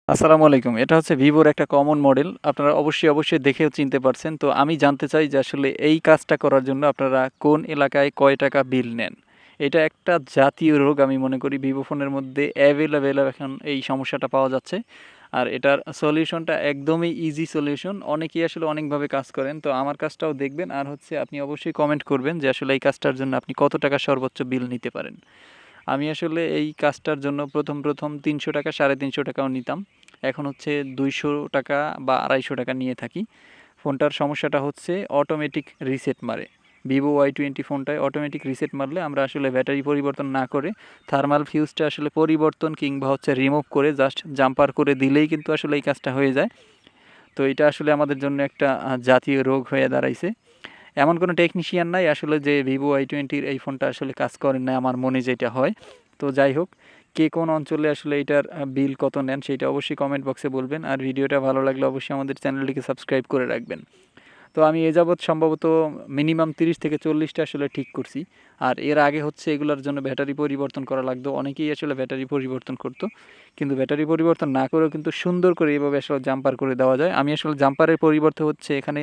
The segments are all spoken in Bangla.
আসসালামু আলাইকুম। এটা হচ্ছে ভিভোর একটা কমন মডেল। আপনারা অবশ্যই দেখেও চিনতে পারছেন। তো আমি জানতে চাই যে আসলে এই কাজটা করার জন্য আপনারা কোন এলাকায় কয় টাকা বিল নেন? এটা একটা জাতীয় রোগ আমি মনে করি ভিভো ফোনের মধ্যে অ্যাভেলেবেল এখন এই সমস্যাটা পাওয়া যাচ্ছে। আর এটার সলিউশনটা একদমই ইজি সলিউশন। অনেকেই আসলে অনেকভাবে কাজ করেন। তো আমার কাজটাও দেখবেন আর হচ্ছে আপনি অবশ্যই কমেন্ট করবেন যে আসলে এই কাজটার জন্য আপনি কত টাকা সর্বোচ্চ বিল নিতে পারেন। আমি আসলে এই কাজটার জন্য প্রথম ৳৩০০ ৳৩৫০ নিতাম। এখন হচ্ছে ৳২০০ বা ৳২৫০ নিয়ে থাকি। ফোনটার সমস্যাটা হচ্ছে অটোমেটিক রিসেট মারে। ভিভো Y20 ফোনটায় অটোমেটিক রিসেট মারলে আমরা আসলে ব্যাটারি পরিবর্তন না করে থার্মাল ফিউজটা আসলে পরিবর্তন কিংবা হচ্ছে রিমুভ করে জাস্ট জাম্পার করে দিলেই কিন্তু আসলে এই কাজটা হয়ে যায়। তো এটা আসলে আমাদের জন্য একটা জাতীয় রোগ হয়ে দাঁড়াইছে। এমন কোনো টেকনিশিয়ান নাই আসলে যে ভিভো Y20 এই ফোনটা আসলে কাজ করে না আমার মনে যেটা হয়। তো যাই হোক, কে কোন অঞ্চলে আসলে এটার বিল কত নেন সেইটা অবশ্যই কমেন্ট বক্সে বলবেন। আর ভিডিওটা ভালো লাগলে অবশ্যই আমাদের চ্যানেলটিকে সাবস্ক্রাইব করে রাখবেন। তো আমি এ যাবৎ সম্ভবত মিনিমাম 30 থেকে 40টা আসলে ঠিক করছি। আর এর আগে হচ্ছে এগুলার জন্য ব্যাটারি পরিবর্তন করা লাগতো। অনেকেই আসলে ব্যাটারি পরিবর্তন করতো। কিন্তু ব্যাটারি পরিবর্তন না করেও কিন্তু সুন্দর করে এভাবে আসলে জাম্পার করে দেওয়া যায়। আমি আসলে জাম্পারের পরিবর্তে হচ্ছে এখানে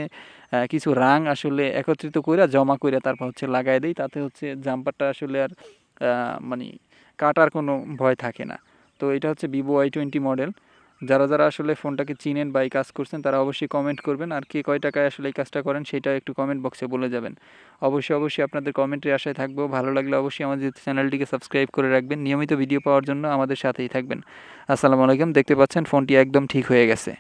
কিছু রাং আসলে একত্রিত কইরা জমা কইরা তারপর হচ্ছে লাগায় দেই। তাতে হচ্ছে জাম্পারটা আসলে আর মানি কাটার কোনো ভয় থাকে না। তো এটা হচ্ছে ভিভো Y20 মডেল। যারা আসলে ফোনটাকে চিনেন বা এই কাজ করছেন তারা অবশ্যই কমেন্ট করবেন। আর কে কয় টাকায় আসলে এই কাজটা করেন সেটাও একটু কমেন্ট বক্সে বলে যাবেন। অবশ্যই আপনাদের কমেন্টের আশায় থাকবো। ভালো লাগলে অবশ্যই আমাদের চ্যানেলটিকে সাবস্ক্রাইব করে রাখবেন। নিয়মিত ভিডিও পাওয়ার জন্য আমাদের সাথেই থাকবেন। আসসালামু আলাইকুম। দেখতে পাচ্ছেন ফোনটি একদম ঠিক হয়ে গেছে।